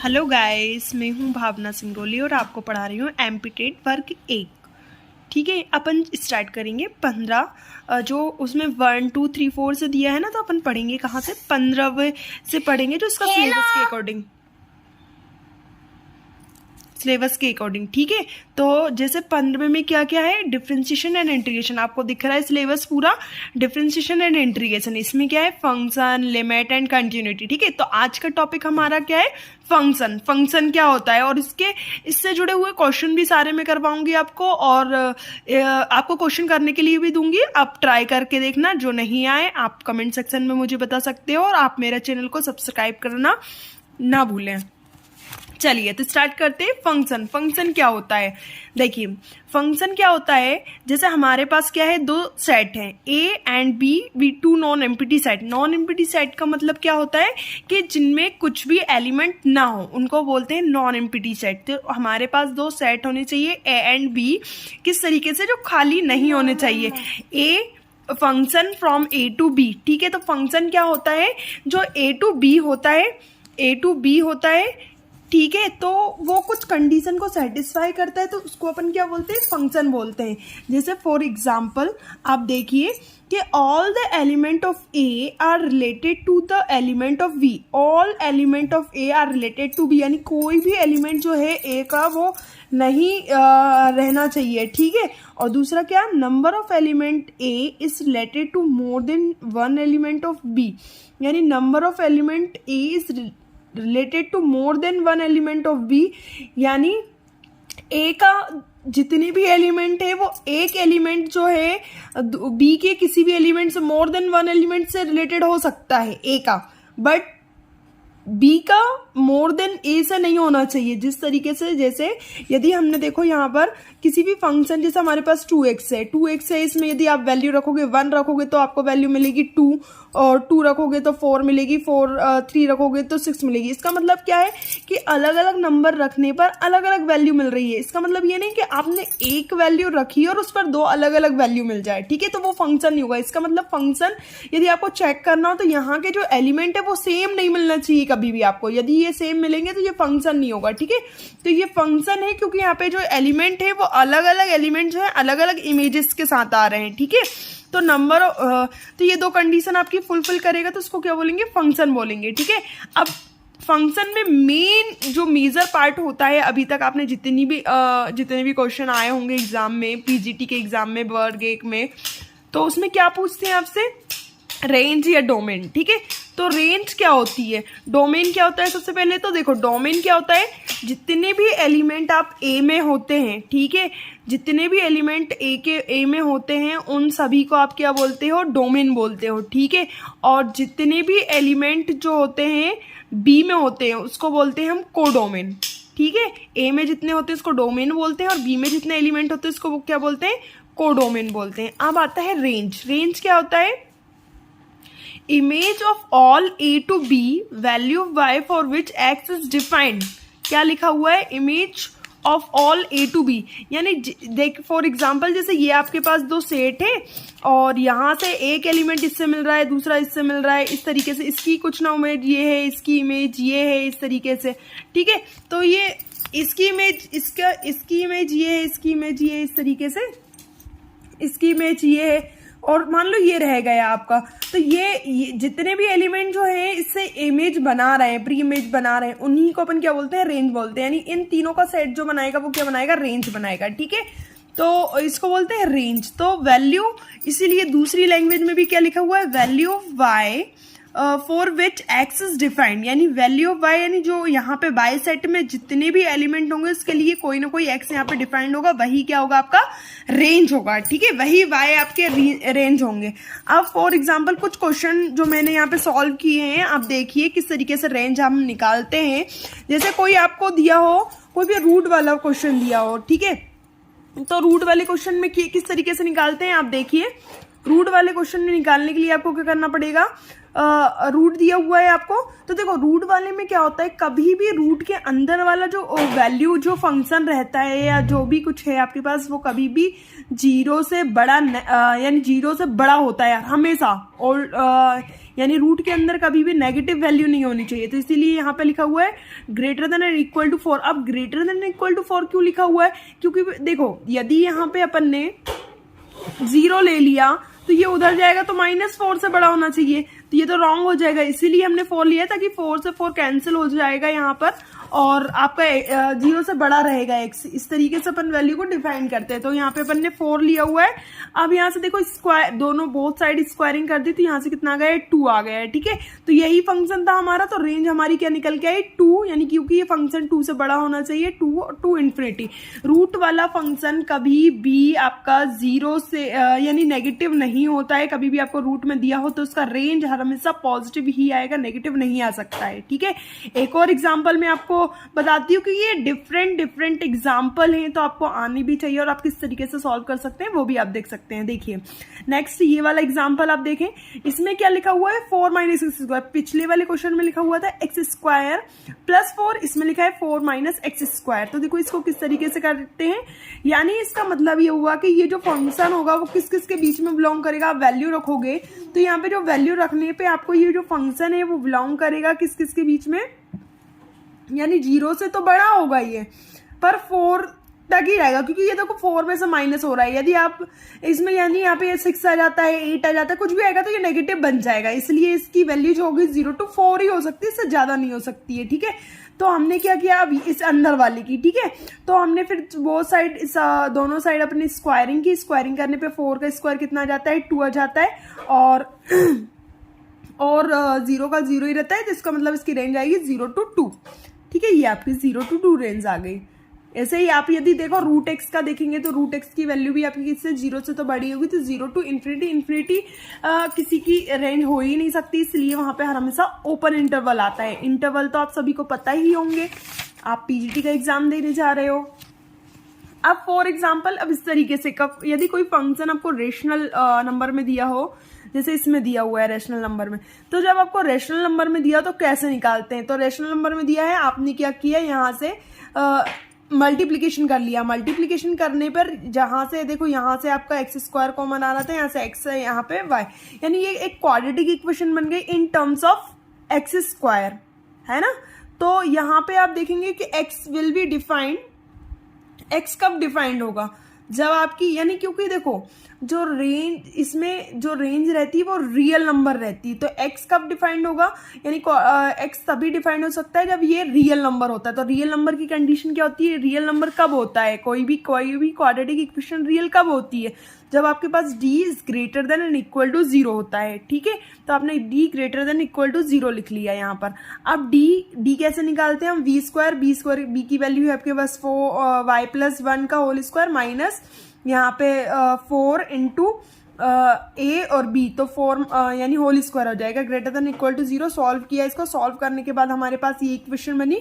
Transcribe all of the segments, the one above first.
Hello guys, मैं हूँ भावना सिंगरोली और आपको पढ़ा रही हूँ एमपीटेड वर्ग 1। ठीक है, अपन स्टार्ट करेंगे 15 जो उसमें 1 2 3 4 से दिया है ना, तो अपन पढ़ेंगे कहाँ से 15वें से पढ़ेंगे, जो इसका सिलेबस के अकॉर्डिंग। ठीक है, तो जैसे 15 में क्या क्या है, डिफरेंशिएशन एंड इंटीग्रेशन। आपको दिख रहा है सिलेबस पूरा, डिफरेंशिएशन एंड इंटीग्रेशन। इसमें क्या है, फंक्शन, लिमिट एंड कंटिन्यूटी। ठीक है, तो आज का टॉपिक हमारा क्या है, फंक्शन। फंक्शन क्या होता है, और इससे जुड़े हुए क्वेश्चन भी सारे मैं करवाऊंगी आपको, और आपको क्वेश्चन करने के लिए भी दूंगी। आप ट्राई करके देखना, जो नहीं आए आप कमेंट सेक्शन में मुझे बता सकते हो, और आप मेरे चैनल को सब्सक्राइब करना ना भूलें। चलिए तो स्टार्ट करते हैं। फंक्शन, फंक्शन क्या होता है, देखिए फंक्शन क्या होता है, जैसे हमारे पास क्या है, दो सेट हैं A and B two non empty set. Non empty set का मतलब क्या होता है कि जिनमें कुछ भी एलिमेंट ना हो, उनको बोलते हैं नॉन एम्प्टी सेट। तो हमारे पास दो सेट होने चाहिए ए एंड बी, किस तरीके से, जो खाली नहीं होने चाहिए। A function from A to B. ठीक है, तो फंक्शन क्या होता है, जो ए टू बी होता है, ए टू बी होता है। ठीक है, तो वो कुछ कंडीशन को सेटिस्फाई करता है, तो उसको अपन क्या बोलते हैं, फंक्शन बोलते हैं। जैसे फॉर एग्जांपल आप देखिए कि all the element of A are related to the element of B. All element of A are related to B, यानी कोई भी एलिमेंट जो है ए का वो नहीं रहना चाहिए। ठीक है, और दूसरा क्या, number of element A is related to more than one element of B, यानी number of element A is related to more than one element of B, यानी ए का जितने भी एलिमेंट है वो एक एलिमेंट जो है बी के किसी भी एलिमेंट से, मोर देन वन एलिमेंट से रिलेटेड हो सकता है ए का, बट बी का मोर देन ए से नहीं होना चाहिए। जिस तरीके से, जैसे यदि हमने देखो यहाँ पर किसी भी फंक्शन, जैसे हमारे पास 2x है, 2x है, इसमें यदि आप वैल्यू रखोगे 1 रखोगे तो आपको वैल्यू मिलेगी 2, और 2 रखोगे तो 4 मिलेगी, 3 रखोगे तो 6 मिलेगी। इसका मतलब क्या है कि अलग अलग नंबर रखने पर अलग अलग वैल्यू मिल रही है। इसका मतलब ये नहीं कि आपने एक वैल्यू रखी और उस पर दो अलग अलग वैल्यू मिल जाए। ठीक है, तो वो फंक्शन नहीं होगा। इसका मतलब फंक्शन यदि आपको चेक करना हो तो यहाँ के जो एलिमेंट है वो सेम नहीं मिलना चाहिए कभी भी आपको। यदि ये सेम मिलेंगे तो ये फंक्शन नहीं होगा। ठीक है, तो ये फंक्शन है क्योंकि यहाँ पे जो एलिमेंट है वो अलग अलग एलिमेंट जो है अलग अलग इमेजेस के साथ आ रहे हैं। ठीक है, तो नंबर तो ये दो कंडीशन आपकी फुलफिल करेगा तो उसको क्या बोलेंगे, फंक्शन बोलेंगे। ठीक है, अब फंक्शन में मेन जो मेजर पार्ट होता है, अभी तक आपने जितने भी क्वेश्चन आए होंगे एग्जाम में, पीजीटी के एग्जाम में, वर्ग 1 में, तो उसमें क्या पूछते हैं आपसे, रेंज या डोमेन। ठीक है, तो रेंज क्या होती है, डोमेन क्या होता है। सबसे पहले तो देखो डोमेन क्या होता है, जितने भी एलिमेंट आप ए में होते हैं, ठीक है, जितने भी एलिमेंट ए में होते हैं उन सभी को आप क्या बोलते हो, डोमेन बोलते हो। ठीक है, और जितने भी एलिमेंट जो होते हैं बी में होते हैं उसको बोलते हैं हम कोडोमेन। ठीक है, ए में जितने होते हैं उसको डोमेन बोलते हैं, और बी में जितने एलिमेंट होते हैं उसको क्या बोलते हैं, कोडोमेन बोलते हैं। अब आता है रेंज। रेंज क्या होता है, image of all A to B value Y for which X is defined. क्या लिखा हुआ है, image of all A to B, यानी देख फॉर एग्जाम्पल जैसे ये आपके पास दो सेट है और यहाँ से एक एलिमेंट इससे मिल रहा है, दूसरा इससे मिल रहा है, इस तरीके से इसकी कुछ ना इमेज ये है, इसकी इमेज ये है, इस तरीके से। ठीक है, तो ये इसकी इमेज इसकी इमेज ये है, इसकी इमेज ये है, इस तरीके से इसकी इमेज ये है, और मान लो ये रह गया आपका। तो ये जितने भी एलिमेंट जो है इससे इमेज बना रहे हैं, प्री इमेज बना रहे हैं, उन्हीं को अपन क्या बोलते हैं, रेंज बोलते हैं। यानी इन तीनों का सेट जो बनाएगा वो क्या बनाएगा, रेंज बनाएगा। ठीक है, तो इसको बोलते हैं रेंज। तो वैल्यू, इसीलिए दूसरी लैंग्वेज में भी क्या लिखा हुआ है, value of Y for which X is defined, यानी वैल्यू ऑफ वाई, यानी जो यहाँ पे वाई सेट में जितने भी एलिमेंट होंगे उसके लिए कोई ना कोई एक्स यहाँ पे डिफाइंड होगा, वही क्या होगा, आपका रेंज होगा। ठीक है, वही वाई आपके रेंज होंगे। अब फॉर एग्जांपल कुछ क्वेश्चन जो मैंने यहाँ पे सॉल्व किए हैं, आप देखिए किस तरीके से रेंज हम निकालते हैं। जैसे कोई आपको दिया हो, कोई भी रूट वाला क्वेश्चन दिया हो, ठीक है, तो रूट वाले क्वेश्चन में किस तरीके से निकालते हैं आप देखिए। रूट वाले क्वेश्चन में निकालने के लिए आपको क्या करना पड़ेगा, रूट दिया हुआ है आपको, तो देखो रूट वाले में क्या होता है, कभी भी रूट के अंदर वाला जो वैल्यू जो फंक्शन रहता है या जो भी कुछ है आपके पास, वो कभी भी जीरो से बड़ा यानी जीरो से बड़ा होता है हमेशा, और यानी रूट के अंदर कभी भी नेगेटिव वैल्यू नहीं होनी चाहिए। तो इसीलिए यहाँ पे लिखा हुआ है ग्रेटर देन और इक्वल टू 4। अब ग्रेटर देन इक्वल टू 4 क्यों लिखा हुआ है, क्योंकि देखो यदि यहाँ पे अपन ने 0 ले लिया तो ये उधर जाएगा तो -4 से बड़ा होना चाहिए, तो ये तो रॉन्ग हो जाएगा, इसीलिए हमने 4 लिया ताकि 4 से 4 कैंसिल हो जाएगा यहाँ पर, और आपका 0 से बड़ा रहेगा x। इस तरीके से अपन वैल्यू को डिफाइन करते हैं। तो यहाँ पे अपन ने 4 लिया हुआ है। अब यहाँ से देखो स्क्वायर, दोनों बोथ साइड स्क्वायरिंग कर दी तो यहाँ से कितना आ गया है, 2 आ गया है, ठीक है। तो यही फंक्शन था हमारा, तो रेंज हमारी क्या निकल के आई, 2, यानी क्योंकि ये फंक्शन 2 से बड़ा होना चाहिए, 2 टू इन्फिनिटी। रूट वाला फंक्शन कभी भी आपका 0 से यानी नेगेटिव नहीं होता है, कभी भी आपको रूट में दिया हो तो उसका रेंज हमेशा पॉजिटिव ही आएगा, नेगेटिव नहीं आ सकता है, ठीक है। एक और एग्जाम्पल मैं आपको बताती हूँ कि ये डिफरेंट एग्जाम्पल हैं, तो आपको आनी भी चाहिए और आप किस तरीके से सॉल्व कर सकते हैं वो भी आप देख सकते हैं। देखिए नेक्स्ट ये वाला एग्जाम्पल आप देखें, इसमें क्या लिखा हुआ है, 4 माइनस एक्स स्क्वायर। पिछले वाले क्वेश्चन में लिखा हुआ था एक्स स्क्वायर प्लस 4, इसमें लिखा है 4 माइनस एक्स स्क्वायर। तो देखो इसको किस तरीके से करते हैं, यानी इसका मतलब ये हुआ कि ये जो फंक्शन होगा वो किस किस के बीच में बिलोंग करेगा, आप वैल्यू रखोगे तो यहाँ पे जो वैल्यू रखने पे आपको ये जो फंक्शन है वो बिलोंग करेगा किस किस के बीच में, यानी 0 से तो बड़ा होगा ये, पर 4 तक ही रहेगा, क्योंकि ये देखो 4 में से माइनस हो रहा है। यदि आप इसमें यानी यहाँ पे 6 आ जाता है, 8 आ जाता है, कुछ भी आएगा तो ये नेगेटिव बन जाएगा, इसलिए इसकी वैल्यू जो होगी 0 to 4 ही हो सकती है, इससे ज्यादा नहीं हो सकती है, ठीक है। तो हमने क्या किया अब इस अंदर वाले की, ठीक है, तो हमने फिर वो साइड इस दोनों साइड अपनी स्क्वायरिंग की, स्क्वायरिंग करने पे 4 का स्क्वायर कितना आ जाता है, 2 आ जाता है, और 0 का 0 ही रहता है, तो इसका मतलब इसकी रेंज आएगी 0 to 2, ठीक है। ये आपकी 0 to 2 रेंज आ गई। ऐसे ही आप यदि देखो रूट एक्स का देखेंगे तो रूट एक्स की वैल्यू भी आपकी किससे 0 से तो बड़ी होगी, तो 0 to इन्फिनिटी, इन्फिनिटी किसी की रेंज हो ही नहीं सकती, इसलिए वहां पे हमेशा ओपन इंटरवल आता है। इंटरवल तो आप सभी को पता ही होंगे, आप पीजीटी का एग्जाम देने जा रहे हो। अब फॉर एग्जाम्पल, अब इस तरीके से यदि कोई फंक्शन आपको रेशनल नंबर में दिया हो, जैसे इसमें दिया हुआ है रेशनल नंबर में, तो जब आपको रेशनल नंबर में दिया तो कैसे निकालते हैं, तो रेशनल नंबर में दिया है, आपने क्या किया, यहाँ से मल्टीप्लीकेशन कर लिया। मल्टीप्लीकेशन करने पर जहां से देखो यहाँ से आपका एक्स स्क्वायर कॉमन आ रहा था, यहाँ से एक्स है, यहाँ पे वाई, यानी ये एक क्वाड्रेटिक इक्वेशन बन गई in terms of x square, है ना। तो यहाँ पे आप देखेंगे कि x will be defined, x कब डिफाइंड होगा, जब आपकी यानी क्योंकि देखो जो रेंज, इसमें जो रेंज रहती है वो रियल नंबर रहती है, तो एक्स कब डिफाइंड होगा, यानी एक्स तभी डिफाइंड हो सकता है जब ये रियल नंबर होता है। तो रियल नंबर की कंडीशन क्या होती है, रियल नंबर कब होता है, कोई भी क्वाड्रेटिक इक्वेशन रियल कब होती है, जब आपके पास d is greater than and equal to 0 होता है, ठीक है। तो आपने d greater than equal to 0 लिख लिया यहाँ पर। अब d कैसे निकालते हैं हम, v स्क्वायर, b की वैल्यू है आपके पास 4y प्लस 1 का होल स्क्वायर माइनस यहाँ पे 4 इंटू a और b, तो 4 यानी होल स्क्वायर हो जाएगा, greater than equal to 0। Solve किया, इसको सॉल्व करने के बाद हमारे पास ये इक्वेशन बनी,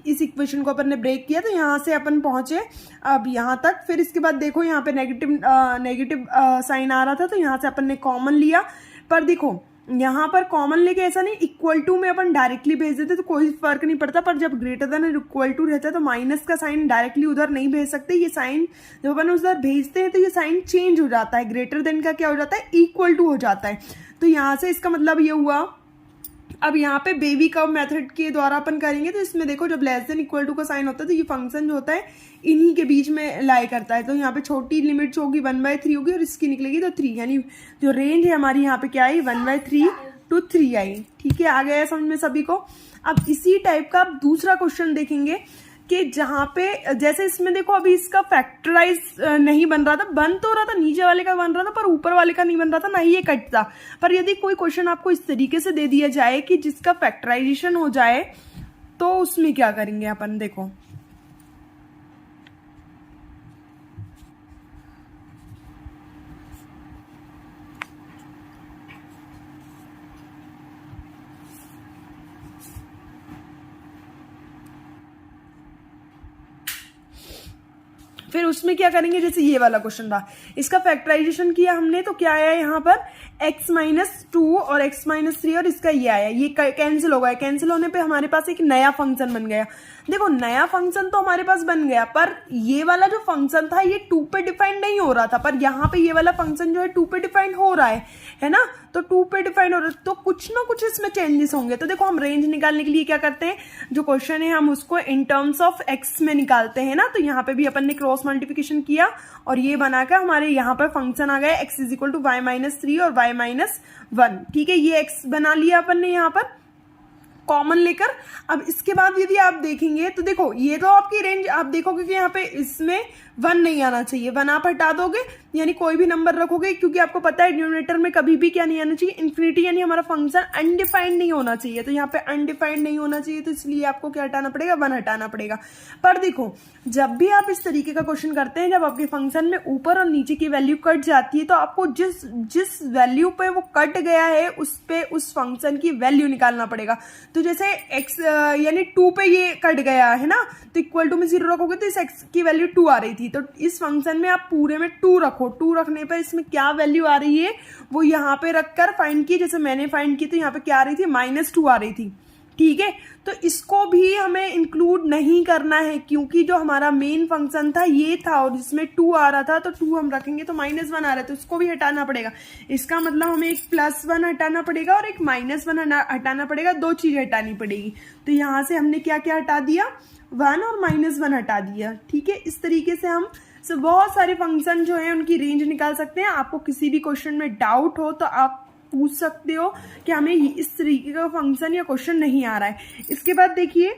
इस इक्वेशन को अपन ने ब्रेक किया, तो यहाँ से अपन पहुंचे अब यहाँ तक। फिर इसके बाद देखो यहाँ पे नेगेटिव साइन आ रहा था, तो यहाँ से अपन ने कॉमन लिया, पर देखो यहाँ पर कॉमन लेके ऐसा नहीं, इक्वल टू में अपन डायरेक्टली भेज देते तो कोई फर्क नहीं पड़ता, पर जब ग्रेटर देन इक्वल टू रहता है तो माइनस का साइन डायरेक्टली उधर नहीं भेज सकते, ये साइन जब अपन उधर भेजते हैं तो ये साइन चेंज हो जाता है, ग्रेटर देन का क्या हो जाता है, इक्वल टू हो जाता है। तो यहाँ से इसका मतलब ये हुआ। अब यहाँ पे बेबी कर्व मेथड के द्वारा अपन करेंगे, तो इसमें देखो जब लेस देन इक्वल टू का साइन होता है तो ये फंक्शन जो होता है इन्हीं के बीच में लाई करता है, तो यहाँ पे छोटी लिमिट होगी 1/3 होगी और इसकी निकलेगी तो 3, यानी जो रेंज है हमारी यहाँ पे क्या आई, 1/3 to 3 आई, ठीक है। आ गया है समझ में सभी को। अब इसी टाइप का आप दूसरा क्वेश्चन देखेंगे कि जहां पे जैसे इसमें देखो अभी इसका फैक्टराइज नहीं बन रहा था, बन तो रहा था, नीचे वाले का बन रहा था पर ऊपर वाले का नहीं बन रहा था, ना ही ये कटता। पर यदि कोई क्वेश्चन आपको इस तरीके से दे दिया जाए कि जिसका फैक्टराइजेशन हो जाए, तो उसमें क्या करेंगे अपन, देखो फिर उसमें क्या करेंगे, जैसे ये वाला क्वेश्चन था, इसका फैक्टराइजेशन किया हमने तो क्या आया यहाँ पर x-2 और x-3 और इसका ये आया, ये कैंसिल हो गया। कैंसिल होने पे हमारे पास एक नया फंक्शन बन गया। देखो नया फंक्शन तो हमारे पास बन गया, पर ये वाला जो फंक्शन था ये 2 पे डिफाइंड नहीं हो रहा था, पर यहाँ पे ये वाला फंक्शन जो है 2 पे डिफाइंड हो रहा है ना। तो 2 पे डिफाइंड हो रहा है तो कुछ ना कुछ इसमें चेंजेस होंगे। तो देखो हम रेंज निकालने के लिए क्या करते हैं, जो क्वेश्चन है हम उसको इन टर्म्स ऑफ एक्स में निकालते हैं ना। तो यहाँ पे भी अपन ने क्रॉस मल्टीप्लिकेशन किया और ये बनाकर हमारे यहाँ पर फंक्शन आ गया x = y-3 और y-1। ठीक है, ये x बना लिया अपन ने यहाँ पर कॉमन लेकर। अब इसके बाद यदि आप देखेंगे तो देखो ये तो आपकी रेंज आप देखोगे कि यहाँ पे इसमें 1 नहीं आना चाहिए, 1 आप हटा दोगे यानी कोई भी नंबर रखोगे, क्योंकि आपको पता है डिनोमिनेटर में कभी भी क्या नहीं आना चाहिए, इन्फिनिटी, यानी हमारा फंक्शन अनडिफाइंड नहीं होना चाहिए। तो यहाँ पे अनडिफाइंड नहीं होना चाहिए तो इसलिए आपको क्या हटाना पड़ेगा, 1 हटाना पड़ेगा। पर देखो जब भी आप इस तरीके का क्वेश्चन करते हैं, जब आपके फंक्शन में ऊपर और नीचे की वैल्यू कट जाती है तो आपको जिस वैल्यू पे वो कट गया है उस पे उस फंक्शन की वैल्यू निकालना पड़ेगा। तो जैसे x यानी 2 पे ये कट गया है ना, तो इक्वल टू में 0 रखोगे तो इस x की वैल्यू 2 आ रही थी, तो इस फंक्शन में आप पूरे में 2 रखो। 2 रखने पर इसमें क्या वैल्यू आ रही है वो यहाँ पे रखकर फाइंड की, जैसे मैंने फाइंड की तो यहाँ पे क्या आ रही थी, -2 आ रही थी। ठीक है, तो इसको भी हमें इंक्लूड नहीं करना है क्योंकि जो हमारा मेन फंक्शन था ये था और इसमें 2 आ रहा था, तो 2 हम रखेंगे तो -1 आ रहा है तो इसको भी हटाना पड़ेगा। इसका मतलब हमें एक +1 हटाना पड़ेगा और एक -1 हटाना पड़ेगा, 2 चीजें हटानी पड़ेगी। तो यहाँ से हमने क्या क्या हटा दिया, 1 और -1 हटा दिया। ठीक है, इस तरीके से हम बहुत सारे फंक्शन जो है उनकी रेंज निकाल सकते हैं। आपको किसी भी क्वेश्चन में डाउट हो तो आप पूछ सकते हो कि हमें इस तरीके का फंक्शन या क्वेश्चन नहीं आ रहा है। इसके बाद देखिए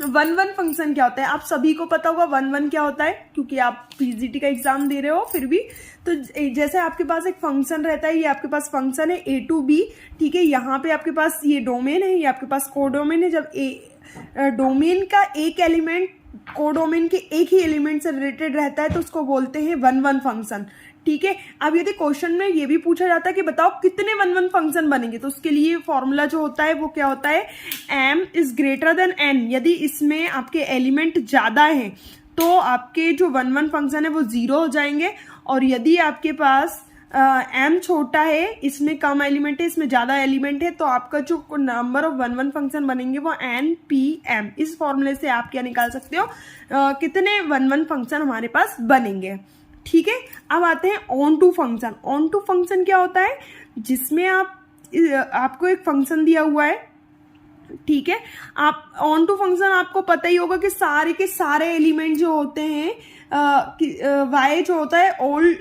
1-1 फंक्शन क्या होता है, आप सभी को पता होगा 1-1 क्या होता है क्योंकि आप पीजीटी का एग्जाम दे रहे हो। फिर भी तो जैसे आपके पास एक फंक्शन रहता है, ये आपके पास फंक्शन है a to b। ठीक है, यहाँ पे आपके पास ये डोमेन है, ये आपके पास कोडोमेन है। जब डोमेन का एक एलिमेंट कोडोमेन के एक ही एलिमेंट से रिलेटेड रहता है तो उसको बोलते हैं 1-1 फंक्शन। ठीक है, अब यदि क्वेश्चन में ये भी पूछा जाता है कि बताओ कितने 1-1 फंक्शन बनेंगे, तो उसके लिए फॉर्मूला जो होता है वो क्या होता है, m > n। यदि इसमें आपके एलिमेंट ज्यादा हैं तो आपके जो 1-1 फंक्शन है वो 0 हो जाएंगे, और यदि आपके पास m छोटा है, इसमें कम एलिमेंट है, इसमें ज्यादा एलिमेंट है, तो आपका जो नंबर ऑफ 1-1 फंक्शन बनेंगे वो npm। इस फॉर्मूले से आप क्या निकाल सकते हो, कितने 1-1 फंक्शन हमारे पास बनेंगे। ठीक है, अब आते हैं onto function. Onto function क्या होता है, जिसमें आपको एक फंक्शन दिया हुआ है। ठीक है, आप ऑन टू फंक्शन आपको पता ही होगा कि सारे के सारे एलिमेंट जो होते हैं y जो होता है ऑल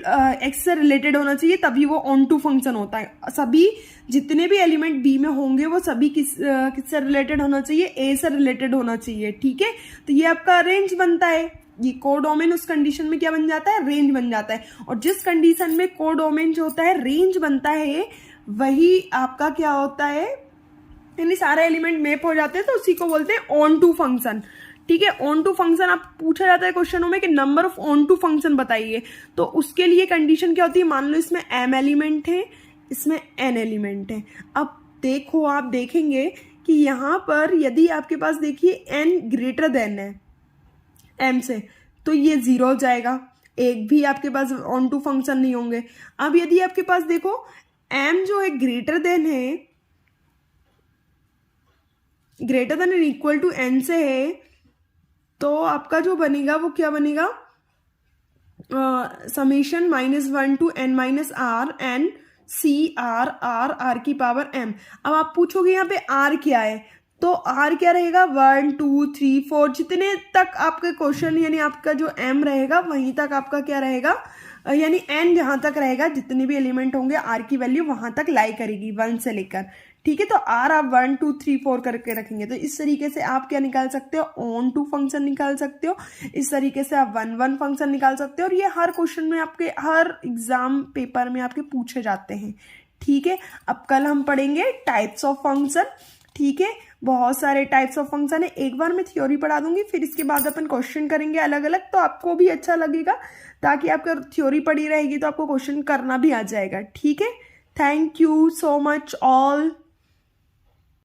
x से रिलेटेड होना चाहिए, तभी वो ऑन टू फंक्शन होता है। सभी जितने भी एलिमेंट b में होंगे वो सभी किससे रिलेटेड होना चाहिए, a से रिलेटेड होना चाहिए। ठीक है, तो ये आपका रेंज बनता है। ये कोडोमेन उस कंडीशन में क्या बन जाता है, रेंज बन जाता है। और जिस कंडीशन में कोडोमेन जो होता है रेंज बनता है वही आपका क्या होता है, यानी सारे एलिमेंट मैप हो जाते हैं, तो उसी को बोलते हैं ऑन टू फंक्शन। ठीक है, ऑन टू फंक्शन आप पूछा जाता है क्वेश्चनों में कि number of onto function बताइए, तो उसके लिए कंडीशन क्या होती है, मान लो इसमें m एलिमेंट है, इसमें n एलिमेंट है। अब देखो आप देखेंगे कि यहाँ पर यदि आपके पास देखिए n > है m से, तो ये 0 हो जाएगा, एक भी आपके पास ऑन टू फंक्शन नहीं होंगे। अब यदि आपके पास देखो m जो है greater than equal to n से है, तो आपका जो बनेगा वो क्या बनेगा, summation -1 to n - r n c r की पावर m। अब आप पूछोगे यहाँ पे r क्या है, तो r क्या रहेगा, 1 2 3 4 जितने तक आपके क्वेश्चन यानी आपका जो m रहेगा वहीं तक आपका क्या रहेगा, यानी n जहां तक रहेगा जितने भी एलिमेंट होंगे r की वैल्यू वहां तक लाई करेगी 1 से लेकर। ठीक है, तो r आप 1 2 3 4 करके रखेंगे, तो इस तरीके से आप क्या निकाल सकते हो, ऑन टू फंक्शन निकाल सकते हो। इस तरीके से आप 1-1 फंक्शन निकाल सकते हो, और ये हर क्वेश्चन में आपके हर एग्जाम पेपर में आपके पूछे जाते हैं। ठीक है, अब कल हम पढ़ेंगे टाइप्स ऑफ फंक्शन। ठीक है, बहुत सारे टाइप्स ऑफ फंक्शन है, एक बार मैं थ्योरी पढ़ा दूंगी, फिर इसके बाद अपन क्वेश्चन करेंगे अलग अलग, तो आपको भी अच्छा लगेगा, ताकि आपका थ्योरी पढ़ी रहेगी तो आपको क्वेश्चन करना भी आ जाएगा। ठीक है, thank you so much all.